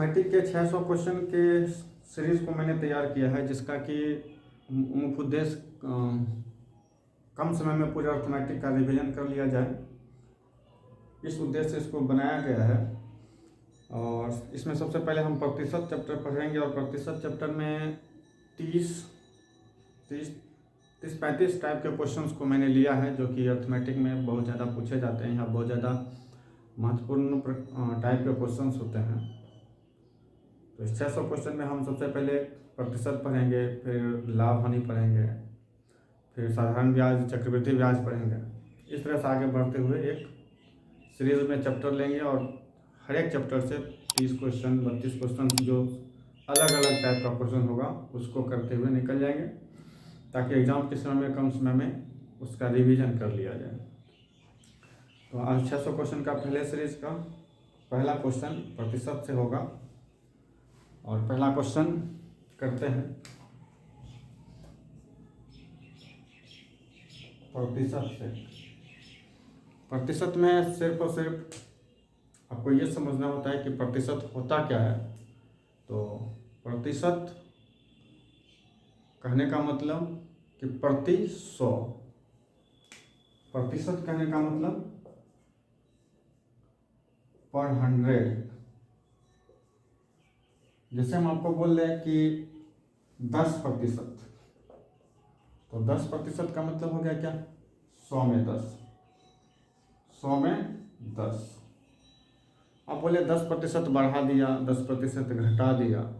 Arithmetic के 600 question के series को मैंने तैयार किया है, जिसका कि मुख्य उद्देश्य कम समय में पूरे अर्थमेटिक का रिवीजन कर लिया जाए। इस उद्देश्य से इसको बनाया गया है। और इसमें सबसे पहले हम प्रतिशत चैप्टर पढ़ेंगे, और प्रतिशत चैप्टर में 30-35 टाइप के क्वेश्चंस को मैंने लिया है, जो कि अर्थमेटिक में बहुत ज़्यादा पूछे जाते हैं या बहुत ज़्यादा महत्वपूर्ण टाइप के क्वेश्चंस होते हैं। तो इस 600 क्वेश्चन में हम सबसे पहले प्रतिशत पढ़ेंगे, फिर लाभ हानि पढ़ेंगे, फिर साधारण ब्याज, चक्रवृद्धि ब्याज पढ़ेंगे। इस तरह से आगे बढ़ते हुए एक सीरीज में चैप्टर लेंगे, और हर एक चैप्टर से 30 क्वेश्चन 32 क्वेश्चन जो अलग अलग टाइप का क्वेश्चन होगा उसको करते हुए निकल जाएंगे, ताकि एग्ज़ाम के समय में कम समय में उसका रिवीजन कर लिया जाए। तो आज 600 क्वेश्चन का पहले सीरीज का पहला क्वेश्चन प्रतिशत से होगा, और पहला क्वेश्चन करते हैं प्रतिशत से। प्रतिशत में सिर्फ और सिर्फ आपको ये समझना होता है कि प्रतिशत होता क्या है। तो प्रतिशत कहने का मतलब कि प्रति 100, प्रतिशत कहने का मतलब पर 100। जैसे हम आपको बोल रहे हैं कि 10%, तो 10% का मतलब हो गया क्या? 100 में 10, 100 में 10। आप बोले 10% बढ़ा दिया, 10% घटा दिया,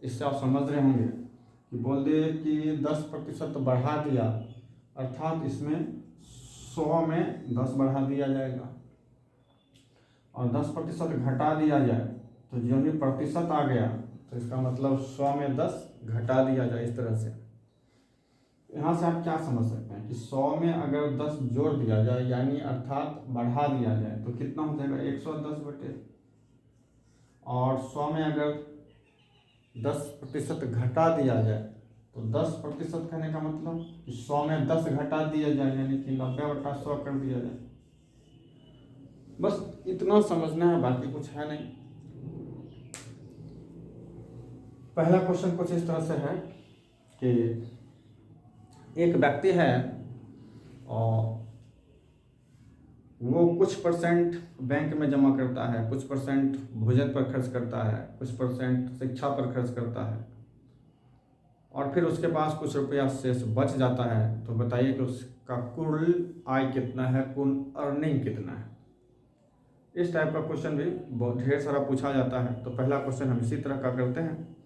इससे आप समझ रहे होंगे कि बोल दिए कि 10% बढ़ा दिया, अर्थात इसमें 100 में 10 बढ़ा दिया जाएगा, और 10% घटा दिया जाए तो जो भी प्रतिशत आ गया तो इसका मतलब 100 में 10 घटा दिया जाए। इस तरह से यहाँ से आप क्या समझ सकते हैं कि 100 में अगर 10 जोड़ दिया जाए, यानी अर्थात बढ़ा दिया जाए, तो कितना हो जाएगा? 110 बटे। और 100 में अगर 10% घटा दिया जाए तो 10% कहने का मतलब कि 100 में 10 घटा दिया जाए, यानी कि 90/100 कर दिया जाए। बस इतना समझना है, बाकी कुछ है नहीं। पहला क्वेश्चन कुछ इस तरह से है कि एक व्यक्ति है और वो कुछ परसेंट बैंक में जमा करता है, कुछ परसेंट भोजन पर खर्च करता है, कुछ परसेंट शिक्षा पर खर्च करता है, और फिर उसके पास कुछ रुपया शेष बच जाता है। तो बताइए कि उसका कुल आय कितना है, कुल अर्निंग कितना है। इस टाइप का क्वेश्चन भी बहुत ढेर सारा पूछा जाता है। तो पहला क्वेश्चन हम इसी तरह का करते हैं,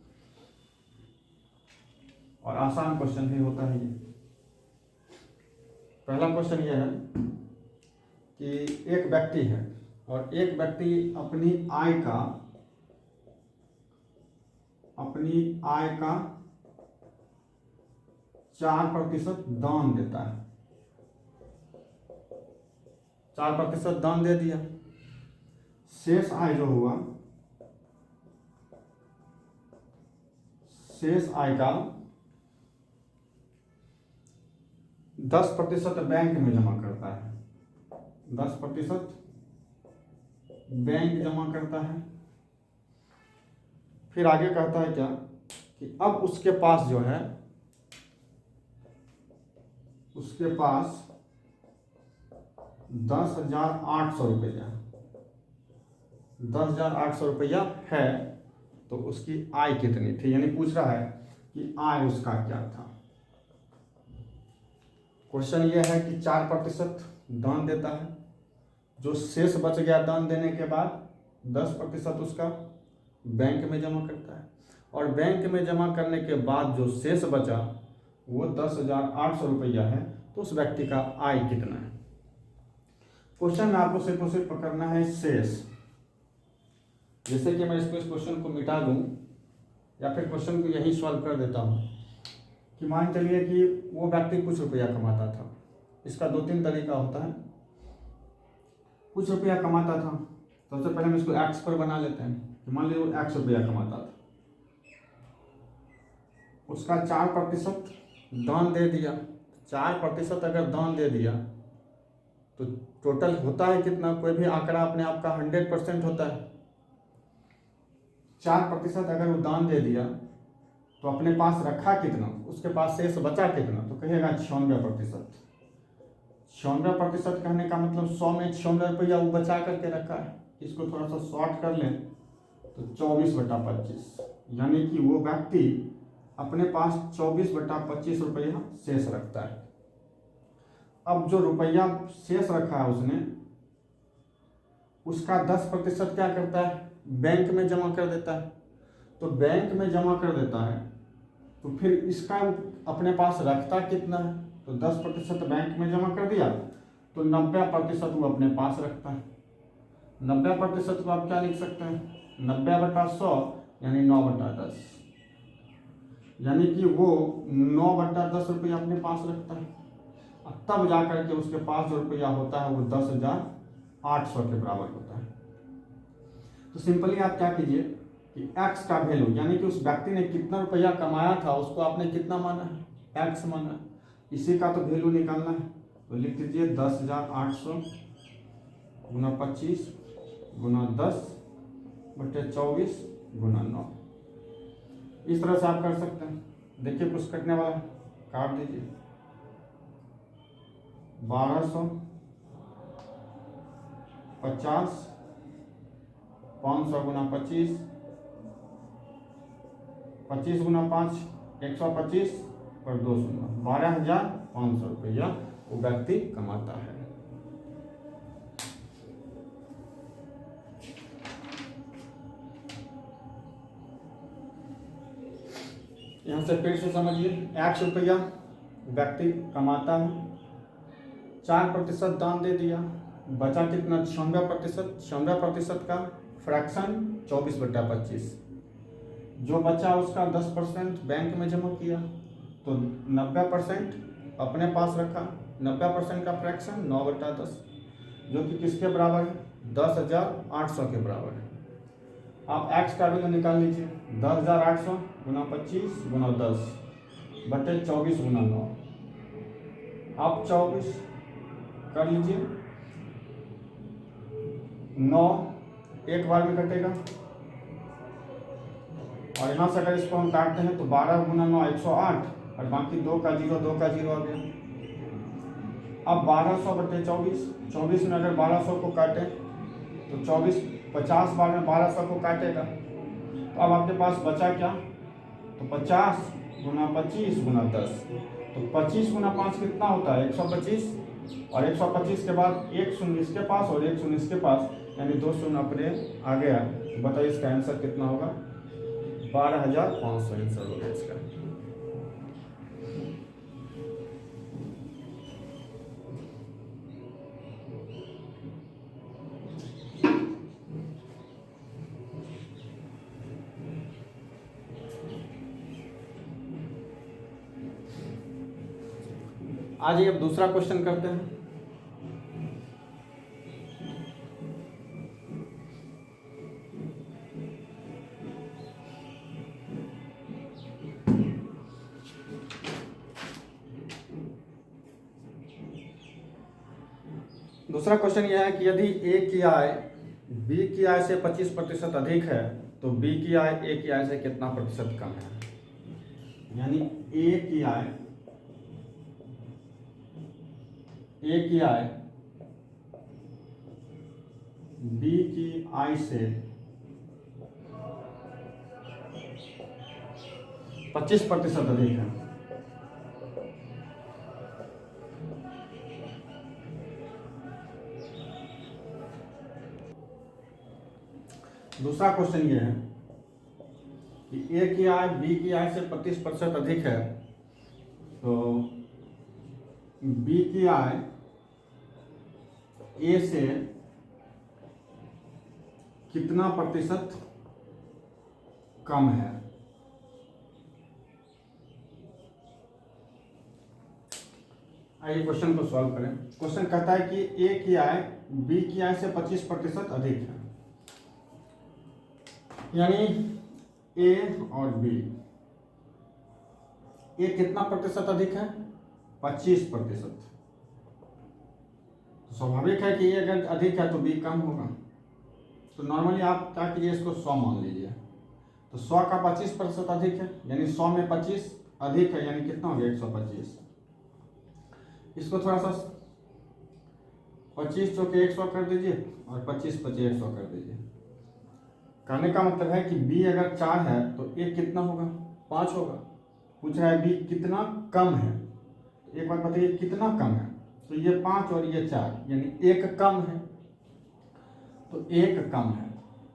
और आसान क्वेश्चन भी होता है ये। पहला क्वेश्चन ये है कि एक व्यक्ति है और एक व्यक्ति अपनी आय का 4% दान देता है। 4% दान दे दिया, शेष आय जो हुआ, शेष आय का 10% बैंक में जमा करता है। 10% बैंक जमा करता है। फिर आगे कहता है क्या कि अब उसके पास जो है, उसके पास 10,800 रुपया, 10,800 रुपया है। तो उसकी आय कितनी थी, यानी पूछ रहा है कि आय उसका क्या था। क्वेश्चन ये है कि 4% दान देता है, जो शेष बच गया दान देने के बाद 10% उसका बैंक में जमा करता है, और बैंक में जमा करने के बाद जो शेष बचा वो 10,800 रुपया है। तो उस व्यक्ति का आय कितना है। क्वेश्चन में आपको सिर्फ और सिर्फ पकड़ना है शेष। जैसे कि मैं इस क्वेश्चन को मिटा दूं, या फिर क्वेश्चन को यही सॉल्व कर देता हूं कि मान चलिए कि वो व्यक्ति कुछ रुपया कमाता था। इसका 2-3 तरीका होता है। कुछ रुपया कमाता था, सबसे पहले हम इसको एक्स पर बना लेते हैं कि मान लीजिए वो एक्स रुपया कमाता था, उसका 4% दान दे दिया। 4% अगर दान दे दिया तो टोटल होता है कितना? कोई भी आंकड़ा अपने आप का 100% होता है। 4% अगर वो दान दे दिया तो अपने पास रखा कितना, उसके पास शेष बचा कितना, तो कहेगा 96%। 96% कहने का मतलब 100 में 96 रुपया वो बचा करके रखा है। इसको थोड़ा सा शॉर्ट कर लें तो 24/25, यानी कि वो व्यक्ति अपने पास 24/25 रुपया शेष रखता है। अब जो रुपया शेष रखा है उसने, उसका 10% क्या करता है, बैंक में जमा कर देता है। तो बैंक में जमा कर देता है तो फिर इसका अपने पास रखता कितना है, तो 10% बैंक में जमा कर दिया तो 90% वो अपने पास रखता है। 90% को आप क्या लिख सकते हैं, 90/100 यानी 9/10, यानी कि वो 9/10 रुपया अपने पास रखता है। तब जा करके उसके पास जो रुपया होता है वो 10,800 के बराबर होता है। तो सिंपली आप क्या कीजिए कि x का वैल्यू, यानी कि उस व्यक्ति ने कितना रुपया कमाया था उसको आपने कितना माना है, x माना, इसी का तो वैल्यू निकालना है। तो लिख दीजिए 10,800 गुना 25 गुना 10/24 गुना 9। इस तरह से आप कर सकते हैं। देखिए कुछ कटने वाला, काट दीजिए। 1250 500 गुना 25, 25 गुना 5 125 और 2 शून्य, 12,500 रुपया वो व्यक्ति कमाता है। यहाँ से फिर से समझिए, 100 रुपया व्यक्ति कमाता है, 4% दान दे दिया, बचा कितना 96%। 96% का फ्रैक्शन 24/25, जो बचा उसका 10% बैंक में जमा किया, तो 90% अपने पास रखा। 90% का फ्रैक्शन 9/10, जो कि किसके बराबर है, 10,800 के बराबर है। आप x का वैल्यू निकाल लीजिए, 10,800 गुना 25 गुना 10/24 गुना 9। आप 24 कर लीजिए, 9 एक बार में कटेगा, और यहाँ से अगर इसको हम काटते हैं तो 12 गुना 9 108, और बाकी 2 का 0 2 का 0 आ गया। अब 1200/24, 24 में अगर 1200 को काटें तो 24 50 बार में 1200 को काटेगा, तो अब आपके पास बचा क्या, तो 50 गुना 25 गुना 10, तो 25 गुना 5 कितना होता है 125, और 125 के बाद एक शून्य इसके पास और एक शून्य इसके पास, यानी 2 शून्य अपने आ गया। तो बताइए इसका आंसर कितना होगा, 12,500 आंसर होगा इसका। आज ये अब दूसरा क्वेश्चन करते हैं। दूसरा क्वेश्चन यह है कि यदि ए की आय बी की आय से 25% अधिक है तो बी की आय ए की आय से कितना प्रतिशत कम है। यानी ए की आय बी की आय से 25% अधिक है। दूसरा क्वेश्चन ये है कि ए की आय बी की आय से 25% अधिक है, तो बी की आय ए से कितना प्रतिशत कम है। आइए क्वेश्चन को सॉल्व करें। क्वेश्चन कहता है कि ए की आय बी की आय से 25% अधिक है, यानी ए और बी, ए कितना प्रतिशत अधिक है 25%। तो स्वाभाविक है कि ए अगर अधिक है तो बी कम होगा। तो नॉर्मली आप क्या कीजिए, इसको 100 मान लीजिए। तो 100 का 25% अधिक है, यानी 100 में 25 अधिक है, यानी कितना हो गया 125। इसको थोड़ा सा 25 चौके 100 कर दीजिए और 25 25 100 कर दीजिए। कहने का मतलब है कि b अगर 4 है तो a कितना होगा, 5 होगा। पूछ रहा है b कितना कम है, एक बात बताइए कितना कम है, तो ये 5 और ये 4, यानी 1 कम है। तो 1 कम है,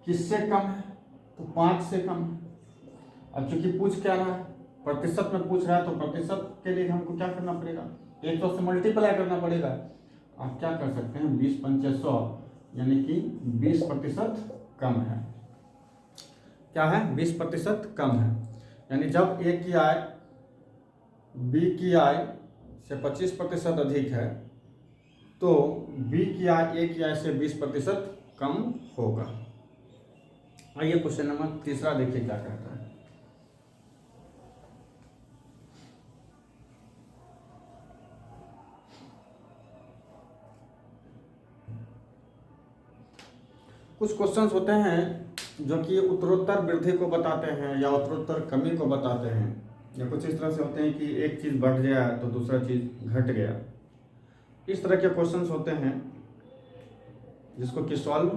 किससे कम है, तो 5 से कम है। अब चूंकि पूछ क्या रहा है, प्रतिशत में पूछ रहा है, तो प्रतिशत के लिए हमको क्या करना पड़ेगा, 100 से मल्टीप्लाई करना पड़ेगा। आप क्या कर सकते हैं, 20 पंचे 100, यानी कि 20% कम है। क्या है, 20% कम है। यानी जब a की आय b की आय से 25% अधिक है, तो b की आय a की आय से 20% कम होगा। आइए क्वेश्चन नंबर 3 देखिए क्या कहता है। कुछ क्वेश्चंस होते हैं जो कि उत्तरोत्तर वृद्धि को बताते हैं या उत्तरोत्तर कमी को बताते हैं, या कुछ इस तरह से होते हैं कि एक चीज़ बढ़ गया तो दूसरा चीज़ घट गया। इस तरह के क्वेश्चंस होते हैं जिसको कि सॉल्व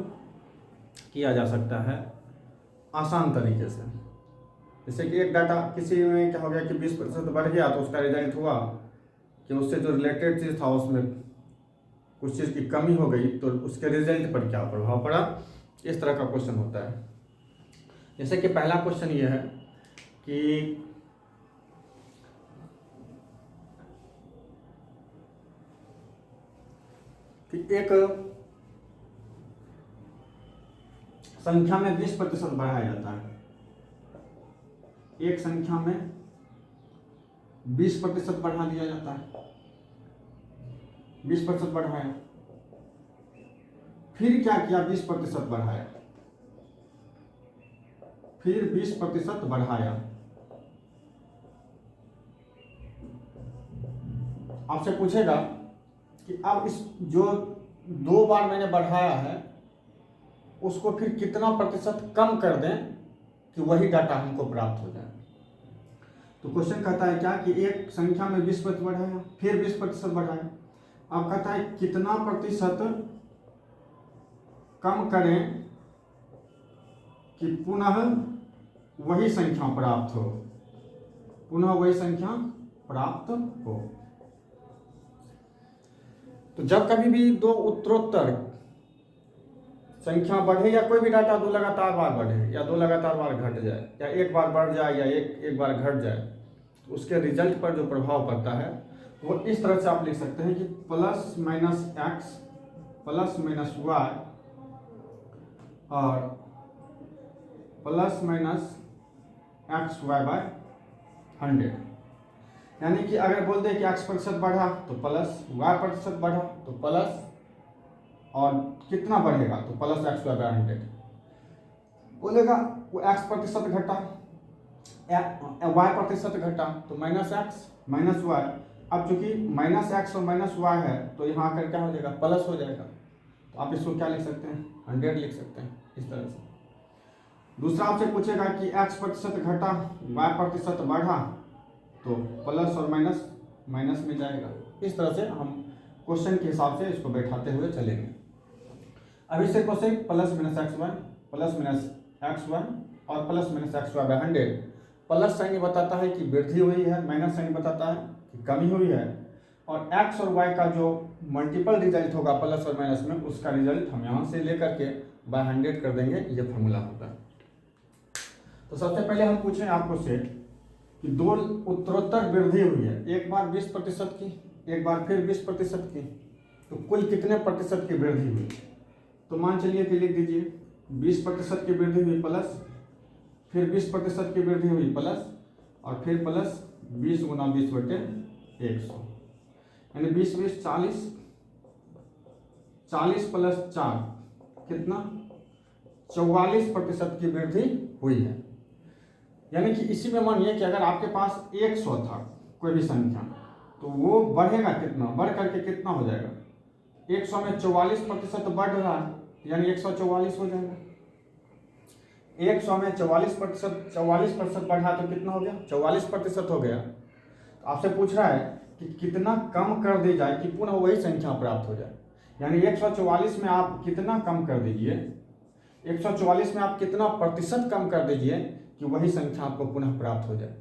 किया जा सकता है आसान तरीके से। जैसे कि एक डाटा किसी में क्या हो गया कि 20% बढ़ गया, तो उसका रिजल्ट हुआ कि उससे जो रिलेटेड चीज़ था उसमें कुछ चीज़ की कमी हो गई, तो उसके रिजल्ट पर क्या प्रभाव पड़ा। इस तरह का क्वेश्चन होता है। जैसे कि पहला क्वेश्चन ये है कि एक संख्या में 20% बढ़ाया जाता है। एक संख्या में 20% बढ़ा दिया जाता है, 20% बढ़ाया, फिर क्या किया, 20% बढ़ाया, फिर 20% बढ़ाया। आपसे पूछेगा कि अब इस जो 2 बार मैंने बढ़ाया है उसको फिर कितना प्रतिशत कम कर दें कि वही डाटा हमको प्राप्त हो जाए। तो क्वेश्चन कहता है क्या कि एक संख्या में 20% बढ़ाया, फिर 20% बढ़ाया। अब कहता है कितना प्रतिशत कम करें कि पुनः वही संख्या प्राप्त हो, पुनः वही संख्या प्राप्त हो। तो जब कभी भी दो उत्तरोत्तर संख्या बढ़े या कोई भी डाटा दो लगातार बार बढ़े या दो लगातार बार घट जाए या एक बार बढ़ जाए या एक बार घट जाए, तो उसके रिजल्ट पर जो प्रभाव पड़ता है वो इस तरह से आप लिख सकते हैं कि plus minus X plus minus Y और plus minus X Y by 100। यानी कि अगर बोल दे कि x प्रतिशत बढ़ा तो प्लस y प्रतिशत बढ़ा तो प्लस, और कितना बढ़ेगा तो प्लस एक्स वाई बाय 100। बोलेगा वो x प्रतिशत घटा, y प्रतिशत घटा तो माइनस एक्स माइनस वाई। अब चूंकि माइनस एक्स और माइनस वाई है तो यहाँ आकर क्या हो जाएगा, प्लस हो जाएगा। तो आप इसको क्या लिख सकते हैं, 100 लिख सकते हैं इस तरह से। दूसरा आपसे पूछेगा कि x प्रतिशत घटा y प्रतिशत बढ़ा तो प्लस और माइनस माइनस में जाएगा। इस तरह से हम क्वेश्चन के हिसाब से इसको बैठाते हुए चलेंगे। अभी से question plus minus X Y plus minus X Y और plus minus X Y by 100। Plus sign बताता है कि वृद्धि हुई है, माइनस साइन बताता है कि कमी हुई है, और एक्स और वाई का जो मल्टीपल रिजल्ट होगा प्लस और माइनस में, उसका रिजल्ट हम यहाँ से लेकर के बाय 100 कर देंगे। ये फॉर्मूला होता है। तो सबसे पहले हम पूछें आपको से कि दो उत्तरोत्तर वृद्धि हुई है, एक बार 20% की, एक बार फिर 20% की, तो कुल कितने प्रतिशत की वृद्धि हुई। तो मान चलिए कि लिख दीजिए 20% की वृद्धि हुई प्लस, फिर 20% की वृद्धि हुई प्लस, और फिर प्लस 20 गुना 20/100, यानी 20 20 40, 40 प्लस 4 कितना 44% की वृद्धि हुई है। यानी कि इसी में मानिए कि अगर आपके पास 100 था कोई भी संख्या, तो वो बढ़ेगा कितना, बढ़ करके कितना हो जाएगा, 100 में 44% बढ़ रहा है, यानी 144 हो जाएगा। 100 में 44% बढ़ा तो कितना हो गया, 44% हो गया। तो आपसे पूछ रहा है कि कितना कम कर दी जाए कि पुनः वही संख्या प्राप्त हो जाए। यानी 144 में आप कितना कम कर दीजिए, 144 में आप कितना प्रतिशत कम कर दीजिए कि वही संख्या आपको पुनः प्राप्त हो जाए।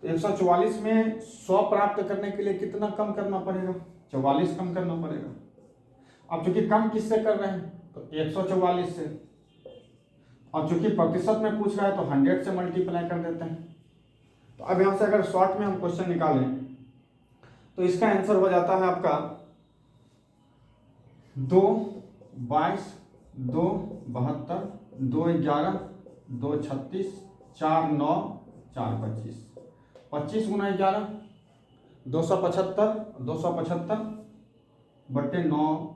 तो 144 में 100 प्राप्त करने के लिए कितना कम करना पड़ेगा, 44 कम करना पड़ेगा। अब चूंकि कम किससे कर रहे हैं, तो 144 से, और चूंकि प्रतिशत में पूछ रहा है तो 100 से मल्टीप्लाई कर देते हैं। तो अब यहाँ से अगर शॉर्ट में हम क्वेश्चन निकालें तो इसका आंसर हो जाता है आपका 2 22 2 72 2 11 2 36 4 9 4 25, 25 गुना 11 275, 275 बट्टे 9,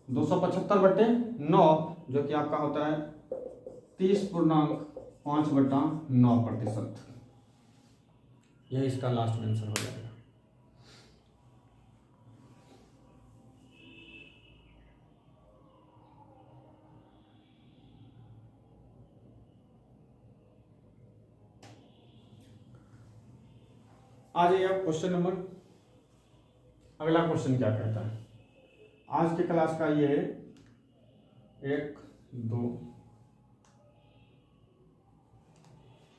275 बट्टे 9 जो कि आपका होता है 30.5/9%। यह इसका लास्ट आंसर हो जाएगा। आ जाइए आप क्वेश्चन नंबर, अगला क्वेश्चन क्या कहता है आज की क्लास का। ये 1 2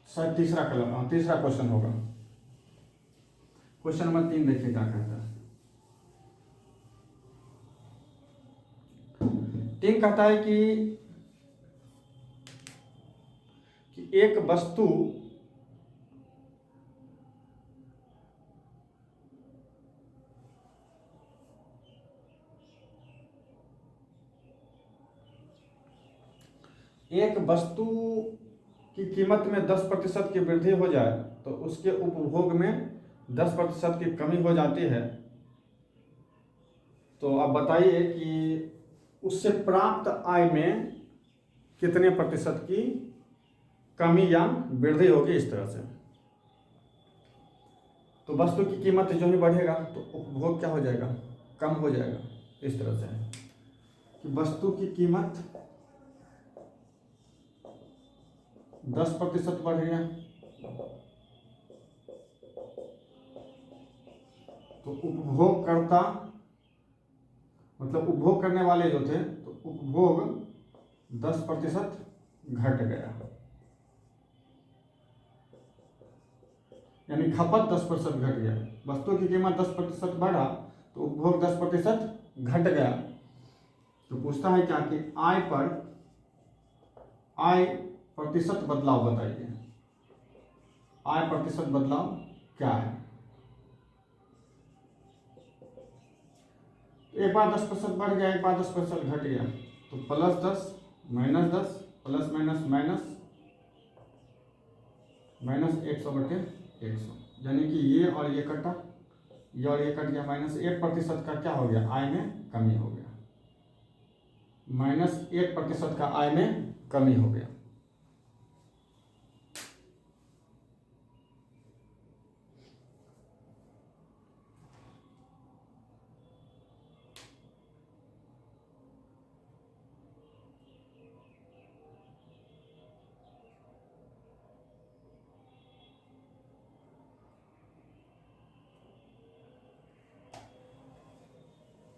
शायद तीसरा क्वेश्चन होगा। क्वेश्चन नंबर 3 देखिए क्या कहता है। 3 कहता है कि एक वस्तु की कीमत में 10% की वृद्धि हो जाए तो उसके उपभोग में 10% की कमी हो जाती है। तो आप बताइए कि उससे प्राप्त आय में कितने प्रतिशत की कमी या वृद्धि होगी, इस तरह से। तो वस्तु की कीमत जो ही बढ़ेगा तो उपभोग क्या हो जाएगा, कम हो जाएगा। इस तरह से कि वस्तु की कीमत 10% बढ़ गया तो उपभोगकर्ता मतलब उपभोग करने वाले जो थे तो उपभोग 10% घट गया, यानी खपत 10% घट गया। वस्तु की कीमत 10% बढ़ा तो उपभोग 10% घट गया। तो पूछता है क्या कि आय प्रतिशत बदलाव बताइए। आय प्रतिशत बदलाव क्या है। एक बार 10% बढ़ गया, एक बार 10% घट गया, तो +10 -10 प्लस माइनस माइनस 100/100, यानी कि ये और ये कटा, ये और ये कट गया। -1% का क्या हो गया, आय में कमी हो गया। -1% का आय में कमी हो गया।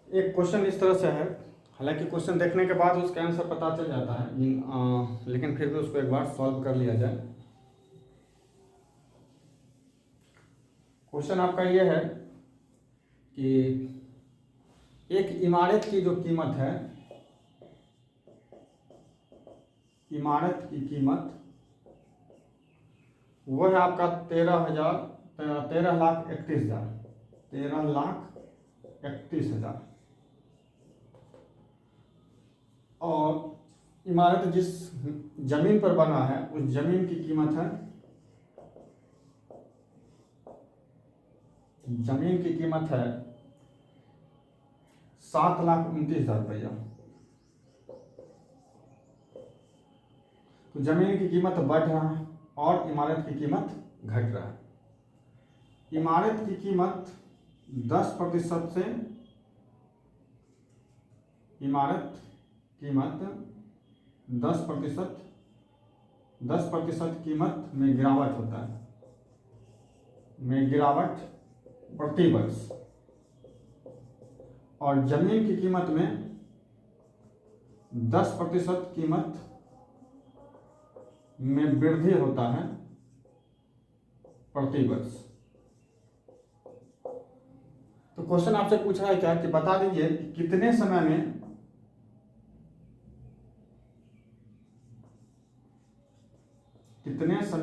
एक क्वेश्चन इस तरह से है, हालांकि क्वेश्चन देखने के बाद उसका आंसर पता चल जाता है, लेकिन फिर भी उसको एक बार सॉल्व कर लिया जाए। क्वेश्चन आपका ये है कि एक इमारत की जो कीमत है, इमारत की कीमत वो है आपका 13,31,000। और इमारत जिस जमीन पर बना है उस जमीन की कीमत है, जमीन की कीमत है 7,29,000 रुपया। तो जमीन की कीमत बढ़ रहा है और इमारत की कीमत घट रहा है। इमारत की कीमत 10% से, इमारत कीमत 10% कीमत में गिरावट होता है, में गिरावट प्रति वर्ष, और जमीन की कीमत में 10% कीमत में वृद्धि होता है प्रति वर्ष। तो क्वेश्चन आपसे पूछ रहा है क्या कि बता दीजिए कितने समय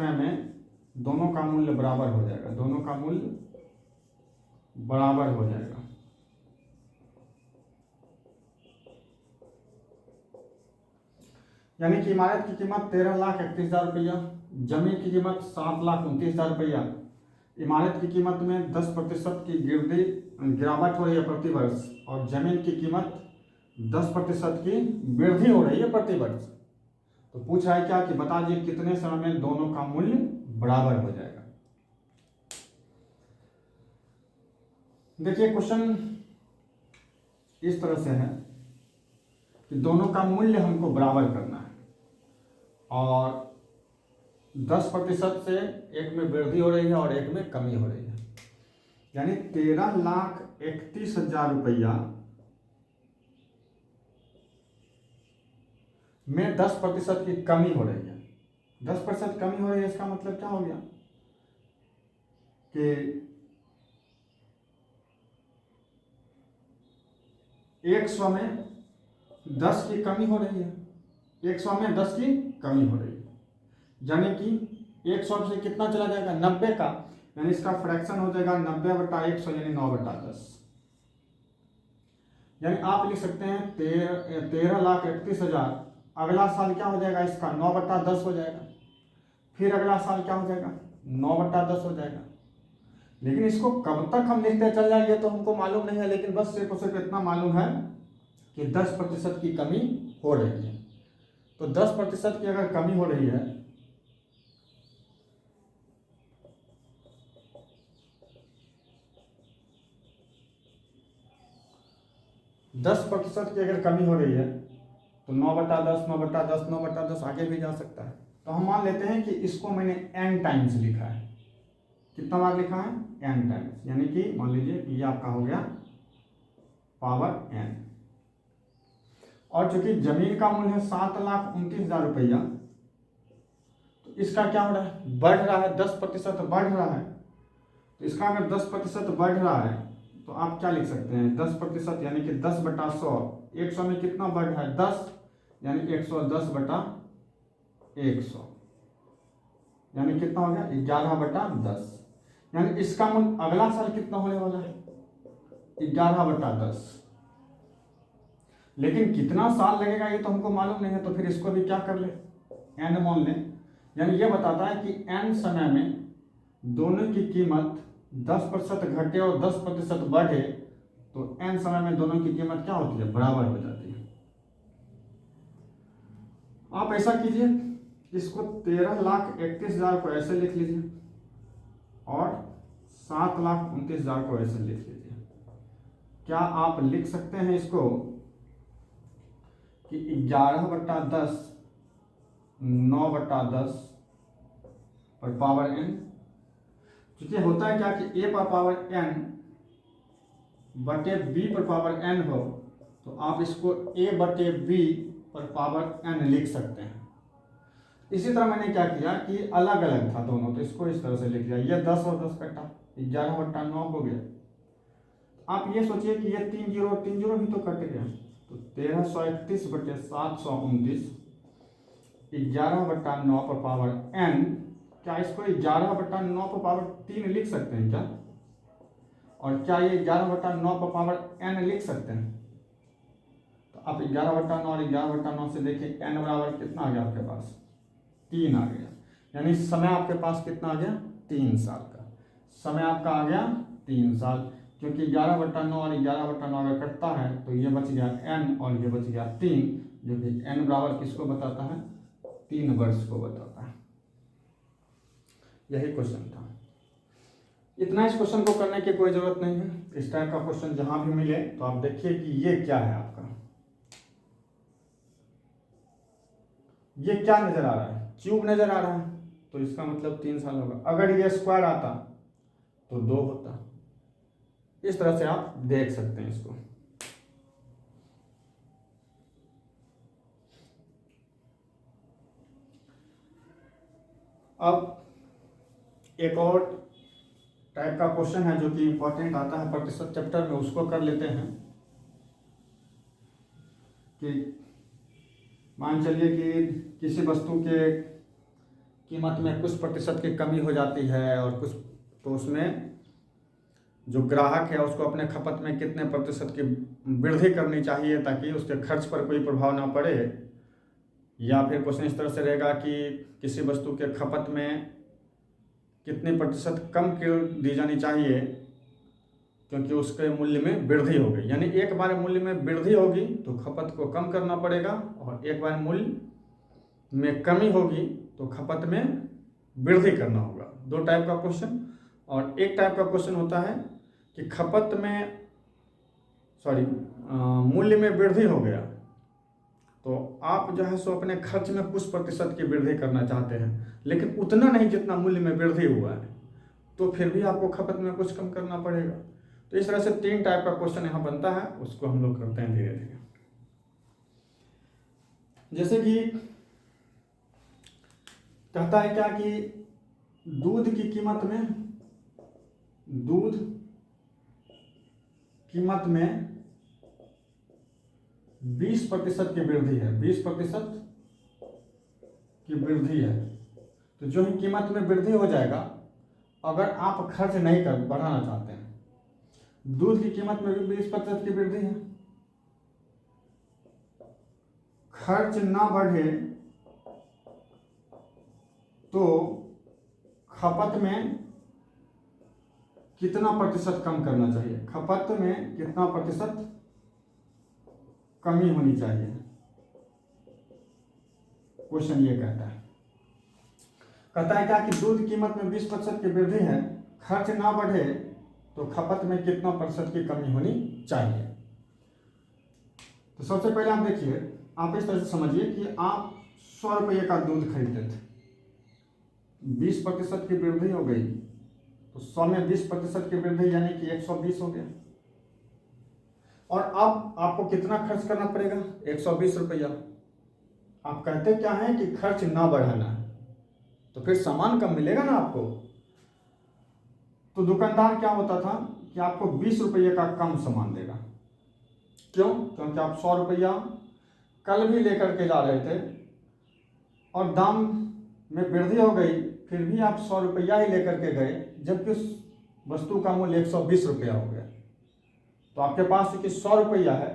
में दोनों का मूल्य बराबर हो जाएगा, दोनों का मूल्य बराबर हो जाएगा। यानी कि इमारत की कीमत 13,31,000 रुपया, जमीन की कीमत 7,29,000 रुपया, इमारत की कीमत में 10% की गिरावट हो रही है प्रति वर्ष, और जमीन की कीमत 10% की वृद्धि हो रही है प्रति वर्ष। तो पूछ रहा है क्या कि बता दीजिए कितने समय में दोनों का मूल्य बराबर हो जाएगा। देखिए क्वेश्चन इस तरह से है कि दोनों का मूल्य हमको बराबर करना है, और 10% से एक में वृद्धि हो रही है और एक में कमी हो रही है। यानी 13,31,000 रुपया में 10% की कमी हो रही है। 10% कमी हो रही है, इसका मतलब क्या हो गया कि 100 में 10 की कमी हो रही है, 100 में 10 की कमी हो रही है। यानी कि 100 से कितना चला जाएगा, 90 का, यानी इसका फ्रैक्शन हो जाएगा 90/100 यानी 9/10। यानी आप लिख सकते हैं 13,31,000, अगला साल क्या हो जाएगा इसका 9/10 हो जाएगा, फिर अगला साल क्या हो जाएगा 9/10 हो जाएगा। लेकिन इसको कब तक हम लिखते चल जाएंगे तो हमको मालूम नहीं है, लेकिन बस सिर्फ और सिर्फ इतना मालूम है कि 10% की कमी हो रही है। तो 10% की अगर कमी हो रही है 10% की अगर कमी हो रही है तो 9/10, 9/10, 9/10 आगे भी जा सकता है। तो हम मान लेते हैं कि इसको मैंने n टाइम्स लिखा है। कितना बार लिखा है, n टाइम्स, यानी कि मान लीजिए ये आपका हो गया पावर n। और चूंकि जमीन का मूल्य है 7,29,000 रुपया, तो इसका क्या हो रहा है, बढ़ रहा है, 10% बढ़ रहा है। तो इसका अगर 10% बढ़ रहा है तो आप क्या लिख सकते हैं, 10% यानी कि 10/100, 100 में कितना बढ़ रहा है 10, यानी 110/100, यानी कितना हो गया 11/10। यानी इसका मूल्य अगला साल कितना होने वाला है 11/10। लेकिन कितना साल लगेगा ये तो हमको मालूम नहीं है, तो फिर इसको भी क्या कर ले, n मान ले। यानी ये बताता है कि n समय में दोनों की कीमत 10% घटे और 10% बढ़े, तो n समय में दोनों की कीमत क्या होती है, बराबर हो जाती है। आप ऐसा कीजिए, इसको 13,31,000 को ऐसे लिख लीजिए और 7,29,000 को ऐसे लिख लीजिए। क्या आप लिख सकते हैं इसको कि 11/10 9/10 पर पावर n, क्योंकि होता है क्या कि a पर पावर n बटे b पर पावर n हो, तो आप इसको a बटे b पर पावर n लिख सकते हैं। इसी तरह मैंने क्या किया कि अलग अलग था दोनों, तो इसको इस तरह से लिख दिया, ये 10 और 10 कटा 11/9 हो गया। आप ये सोचिए कि ये 3 जीरो भी तो कट गया, तो 1331/729 11/9 पर पावर n। क्या इसको 11/9 पर पावर 3 लिख सकते हैं क्या, और क्या ये 11/9 पर पावर n लिख सकते हैं? तो आप 11/9 और 11/9 से देखिए n बराबर कितना आ गया आपके पास, 3 आ गया। यानी समय आपके पास कितना आ गया, 3 साल का समय आपका आ गया, 3 साल। क्योंकि 11/9 और 11/9 अगर कटता है तो ये बच गया n और ये बच गया 3, जो कि n बराबर किसको बताता है, 3 वर्ष को बताता है। यही क्वेश्चन था। इतना इस क्वेश्चन को करने की कोई जरूरत नहीं है। इस टाइप का क्वेश्चन जहां भी मिले तो आप देखिए कि ये क्या है आपका। ये क्या नजर आ रहा है, क्यूब नजर आ रहा है, तो इसका मतलब 3 साल होगा। अगर ये स्क्वायर आता तो 2 होता। इस तरह से आप देख सकते हैं इसको। अब एक और टाइप का क्वेश्चन है जो कि इंपॉर्टेंट आता है प्रतिशत चैप्टर में, उसको कर लेते हैं। कि मान चलिए कि किसी वस्तु के कीमत में कुछ प्रतिशत की कमी हो जाती है और कुछ, तो उसमें जो ग्राहक है उसको अपने खपत में कितने प्रतिशत की वृद्धि करनी चाहिए ताकि उसके खर्च पर कोई प्रभाव ना पड़े। या फिर क्वेश्चन इस तरह से रहेगा कि किसी वस्तु के खपत में कितने प्रतिशत कम दी जानी चाहिए क्योंकि उसके मूल्य में वृद्धि हो गई। यानी एक बार मूल्य में वृद्धि होगी तो खपत को कम करना पड़ेगा, और एक बार मूल्य में कमी होगी तो खपत में वृद्धि करना होगा। 2 टाइप का क्वेश्चन। और एक टाइप का क्वेश्चन होता है कि खपत में मूल्य में वृद्धि हो गया तो आप जो है सो अपने खर्च में कुछ प्रतिशत की वृद्धि करना चाहते हैं, लेकिन उतना नहीं जितना मूल्य में वृद्धि हुआ है, तो फिर भी आपको खपत में कुछ कम करना पड़ेगा। तो इस तरह से 3 टाइप का क्वेश्चन यहाँ बनता है, उसको हम लोग करते हैं धीरे धीरे। जैसे कि कहता है क्या कि दूध की कीमत में 20% की वृद्धि है, 20% की वृद्धि है। तो जो ही कीमत में वृद्धि हो जाएगा, अगर आप खर्च नहीं कर बढ़ाना चाहते हैं, दूध की कीमत में भी 20% की वृद्धि है, खर्च ना बढ़े तो खपत में कितना प्रतिशत कम करना चाहिए, खपत में कितना प्रतिशत कमी होनी चाहिए। क्वेश्चन ये कहता है क्या कि दूध कीमत में 20% की वृद्धि है, खर्च ना बढ़े तो खपत में कितना प्रतिशत की कमी होनी चाहिए। तो सबसे पहले आप देखिए, आप इस तरह से समझिए कि आप 100 रुपये का दूध खरीदते थे, 20% की वृद्धि हो गई तो 100 में 20% की वृद्धि यानी कि 120 हो गया। और अब आपको कितना खर्च करना पड़ेगा, 120 रुपया। आप कहते क्या है कि खर्च ना बढ़ाना है, तो फिर सामान कम मिलेगा ना आपको। तो दुकानदार क्या होता था कि आपको 20 रुपये का कम सामान देगा। क्यों? क्योंकि आप 100 रुपया कल भी लेकर के जा रहे थे और दाम में वृद्धि हो गई, फिर भी आप 100 रुपया ही लेकर के गए, जबकि उस वस्तु का मूल्य 120 रुपया हो गया। तो आपके पास चूंकि 100 रुपया है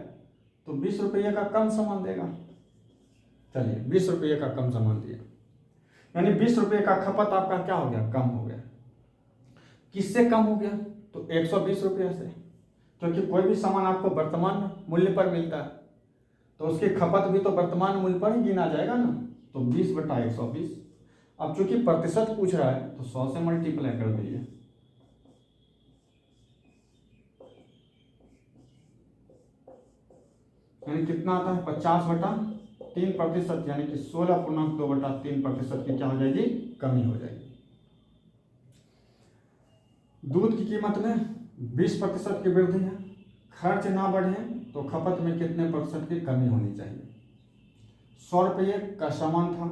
तो 20 रुपये का कम सामान देगा। चलिए 20 रुपये का कम सामान दिया, यानी 20 रुपये का खपत आपका क्या हो गया, कम हो गया। किससे कम हो गया? तो 120 रुपये से, क्योंकि कोई भी सामान आपको वर्तमान मूल्य पर मिलता है तो उसकी खपत भी तो वर्तमान मूल्य पर ही गिना जाएगा ना। तो 20/120। अब चूंकि प्रतिशत पूछ रहा है तो 100 से मल्टीप्लाई कर दीजिए। यानी कितना आता है, 50/3%, यानी कि 16.2/3% की क्या हो जाएगी, कमी हो जाएगी। दूध की कीमत में 20% की वृद्धि है, खर्च ना बढ़े तो खपत में कितने प्रतिशत की कमी होनी चाहिए। 100 रुपये का सामान था,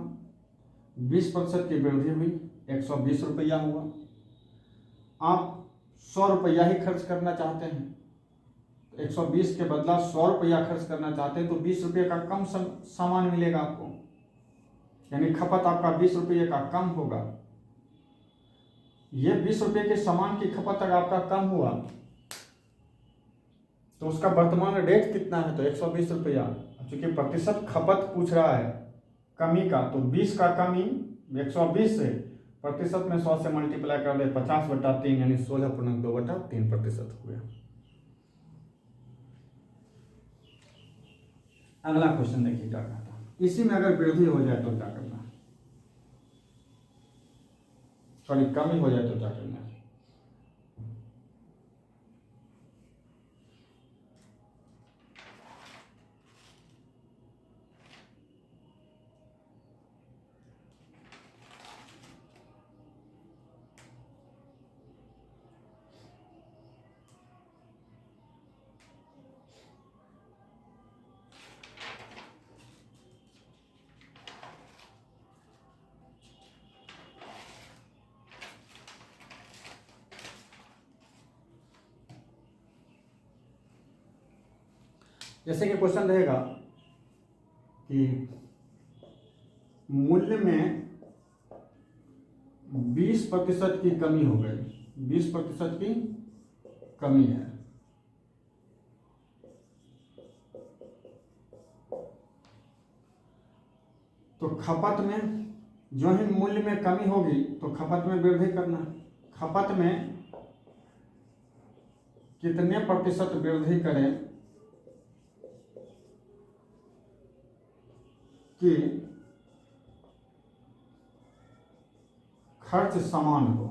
20% की वृद्धि हुई, 120 रुपया हुआ। आप 100 रुपया ही खर्च करना चाहते हैं, 120 के बदला 100 रुपया खर्च करना चाहते हैं तो 20 रुपये का कम सामान मिलेगा आपको, यानी खपत आपका 20 रुपये का कम होगा। ये 20 रुपये के सामान की खपत अगर आपका कम हुआ तो उसका वर्तमान रेट कितना है, तो 120 रुपया। चूंकि प्रतिशत खपत पूछ रहा है कमी का, तो 20 का कमी 120 से, प्रतिशत में 100 से मल्टीप्लाई कर दे, 50/3 यानी 16.2/3% हो गया। अगला क्वेश्चन देखिए क्या कहता है, इसी में अगर वृद्धि हो जाए तो क्या करना है, सॉरी कमी हो जाए तो क्या करना है। जैसे कि क्वेश्चन रहेगा कि मूल्य में 20% की कमी हो गई, 20% की कमी है, तो खपत में जो ही मूल्य में कमी होगी तो खपत में वृद्धि करना। खपत में कितने प्रतिशत वृद्धि करें कि खर्च समान हो,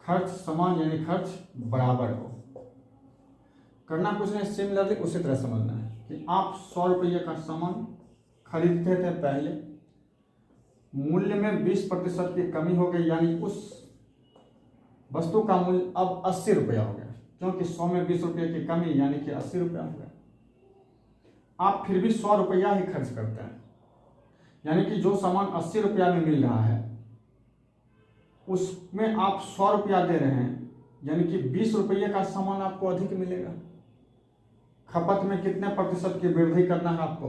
खर्च समान यानी खर्च बराबर हो। करना कुछ नहीं, सिमिलरली उसी तरह समझना है कि आप 100 रुपये का सामान खरीदते थे पहले, मूल्य में 20% की कमी हो गई, यानी उस वस्तु का मूल्य अब 80 रुपया हो गया, क्योंकि 100 में 20 रुपये की कमी यानी कि 80 रुपया हो गया। आप फिर भी 100 रुपया ही खर्च करते हैं, यानी कि जो सामान 80 रुपया में मिल रहा है उसमें आप 100 रुपया दे रहे हैं, यानी कि 20 रुपये का सामान आपको अधिक मिलेगा। खपत में कितने प्रतिशत की वृद्धि करना है आपको,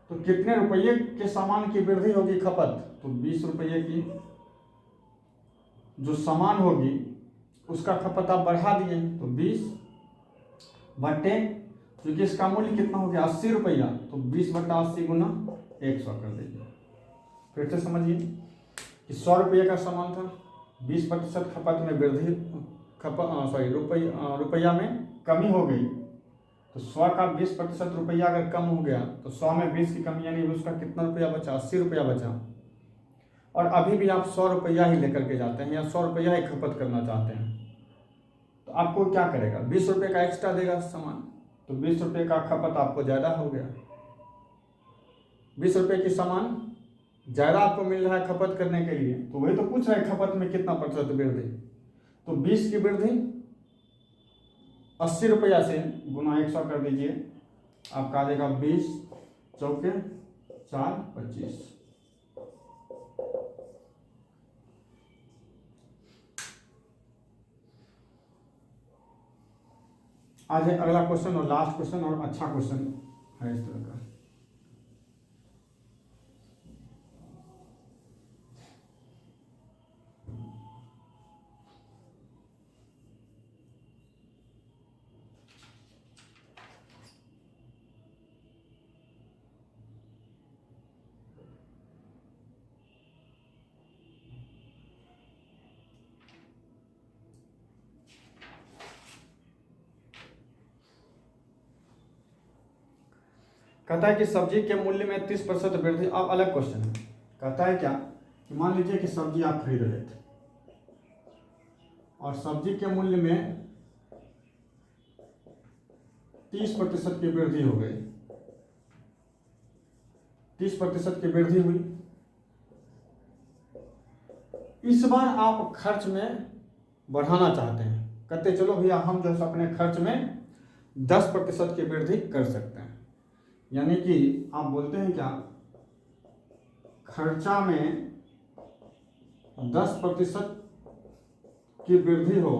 तो कितने रुपये के सामान की वृद्धि होगी खपत, तो 20 रुपये की जो सामान होगी उसका खपत आप बढ़ा दिए, तो 20 बटे, क्योंकि इसका मूल्य कितना हो गया 80 रुपया, तो 20/80 गुना 100 कर दीजिए। फिर से समझिए कि 100 रुपये का सामान था, 20% खपत में वृद्धि, रुपया में कमी हो गई, तो 100 का 20% रुपया अगर कम हो गया तो 100 में 20 की कमी यानी उसका कितना रुपया बचा, 80 रुपया बचा। और अभी भी आप 100 रुपया ही लेकर के जाते हैं या 100 रुपया ही खपत करना चाहते हैं, तो आपको क्या करेगा, 20 रुपये का एक्स्ट्रा देगा सामान, तो 20 रुपये का खपत आपको ज़्यादा हो गया। 20 रुपये की सामान ज़्यादा आपको मिल रहा है खपत करने के लिए, तो वही तो पूछ रहा है खपत में कितना प्रतिशत वृद्धि, तो 20 की वृद्धि 80 रुपया से गुना 100 कर दीजिए, आपका आ जाएगा 20 चौके 4 25। आज है अगला क्वेश्चन और लास्ट क्वेश्चन, और अच्छा क्वेश्चन है इस तरह का। कहता है कि सब्जी के मूल्य में 30% वृद्धि। अब अलग क्वेश्चन है, कहता है क्या कि मान लीजिए कि सब्जी आप खरीद रहे थे और सब्जी के मूल्य में 30% की वृद्धि हो गई, 30% की वृद्धि हुई। इस बार आप खर्च में बढ़ाना चाहते हैं, कहते चलो भैया हम जो है अपने खर्च में 10% की वृद्धि कर सकते हैं, यानी कि आप बोलते हैं क्या, खर्चा में 10% की वृद्धि हो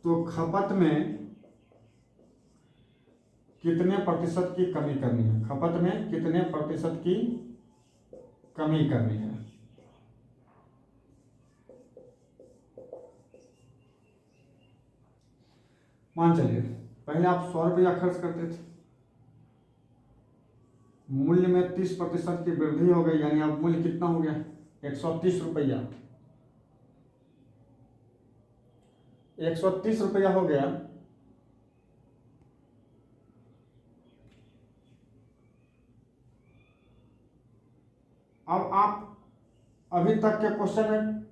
तो खपत में कितने प्रतिशत की कमी करनी है, खपत में कितने प्रतिशत की कमी करनी है। मान चलिए पहले आप 100 रुपया खर्च करते थे, मूल्य में 30% की वृद्धि हो गई, यानी अब मूल्य कितना हो गया 130 रुपया, 130 रुपया हो गया। अब आप अभी तक के क्वेश्चन में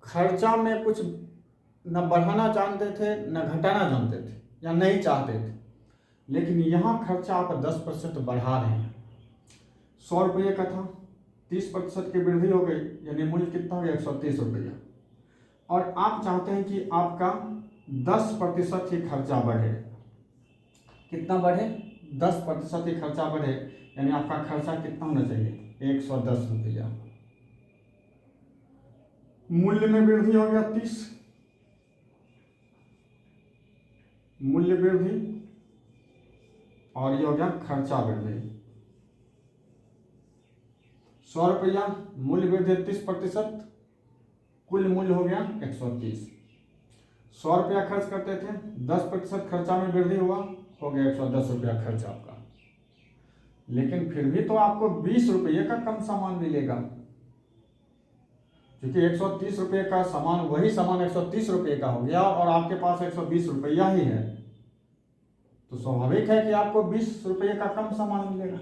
खर्चा में कुछ न बढ़ाना जानते थे न घटाना जानते थे या नहीं चाहते थे, लेकिन यहाँ खर्चा आप 10% बढ़ा रहे हैं। 100 रुपये का था, 30% की वृद्धि हो गई, यानी मूल्य कितना हो गया 130 रुपया, और आप चाहते हैं कि आपका 10% ही खर्चा बढ़े। कितना बढ़े, 10% ही खर्चा बढ़े, यानी आपका खर्चा कितना होना चाहिए 110 रुपया। मूल्य में वृद्धि हो गया 30, मूल्य वृद्धि और ये हो गया खर्चा वृद्धि। 100 रुपया मूल्य वृद्धि 30%, कुल मूल्य हो गया 130। 100 रुपया खर्च करते थे, 10% खर्चा में वृद्धि हुआ, हो गया 110 रुपया खर्च आपका। लेकिन फिर भी तो आपको 20 रुपये का कम सामान मिलेगा, क्योंकि 130 रुपये का सामान, वही सामान 130 रुपये का हो गया और आपके पास 120 रुपया ही है, तो स्वाभाविक है कि आपको 20 रुपये का कम सामान मिलेगा।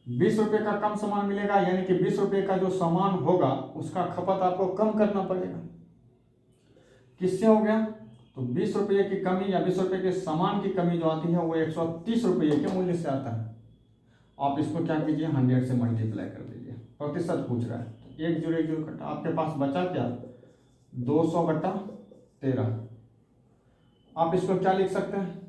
20 रुपये का कम सामान मिलेगा, यानी कि 20 रुपये का जो सामान होगा उसका खपत आपको कम करना पड़ेगा। किससे हो गया? तो 20 रुपये की कमी या 20 रुपये के सामान की कमी जो आती है वो 130 रुपये के मूल्य से आता है। आप इसको क्या कीजिए, 100 से मल्टीप्लाई कर दीजिए, प्रतिशत पूछ रहा है। 1 0 1 0 कटा, आपके पास बचा क्या? 200/13। आप इसको क्या लिख सकते हैं?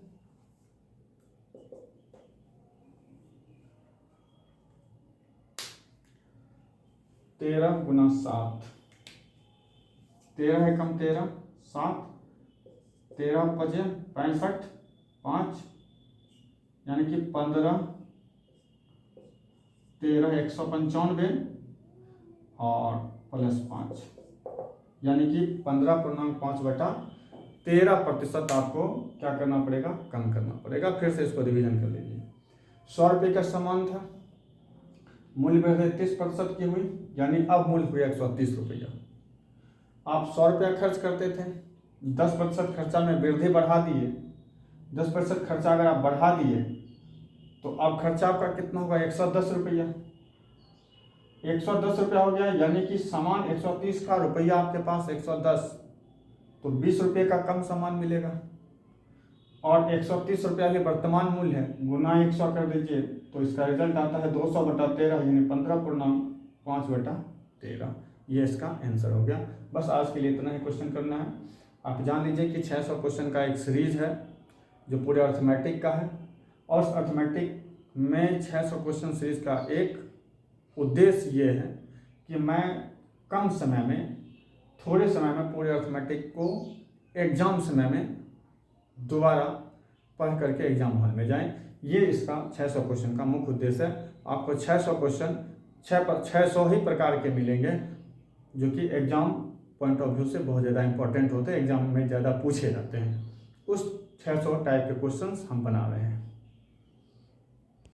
13 × 7, 13 है कम 13, 7, 13 × 5 65, 5 यानी कि 15, 13 195 और +5 यानी कि 15.5/13% आपको क्या करना पड़ेगा? कम करना पड़ेगा। फिर से इसको रिवीजन कर लीजिए। 100 रुपये का सामान था, मूल्य वृद्धि 30% की हुई, यानी अब मूल्य हुआ 130 रुपया। आप 100 रुपया खर्च करते थे, 10% खर्चा में वृद्धि बढ़ा दिए, 10% खर्चा अगर आप बढ़ा दिए तो अब खर्चा आपका कितना होगा? 110 रुपया। 110 रुपया हो गया, यानी कि सामान 130 का, रुपया आपके पास 110, तो 20 रुपये का कम सामान मिलेगा। और 130 रुपया ही वर्तमान मूल्य है, गुना 100 कर दीजिए तो इसका रिजल्ट आता है 200/13, यानी 15.5/13। ये इसका आंसर हो गया। बस आज के लिए इतना ही क्वेश्चन करना है। आप जान लीजिए कि 600 क्वेश्चन का एक सीरीज है जो पूरे अर्थमेटिक का है, और अर्थमेटिक में 600 क्वेश्चन सीरीज का एक उद्देश्य ये है कि मैं कम समय में, थोड़े समय में पूरे अर्थमेटिक को एग्जाम समय में दोबारा पढ़ करके एग्जाम हॉल में जाएं। ये इसका 600 क्वेश्चन का मुख्य उद्देश्य है। आपको 600 क्वेश्चन 600 ही प्रकार के मिलेंगे जो कि एग्जाम पॉइंट ऑफ व्यू से बहुत ज़्यादा इंपॉर्टेंट होते हैं, एग्जाम में ज़्यादा पूछे जाते हैं। उस 600 टाइप के क्वेश्चंस हम बना रहे हैं।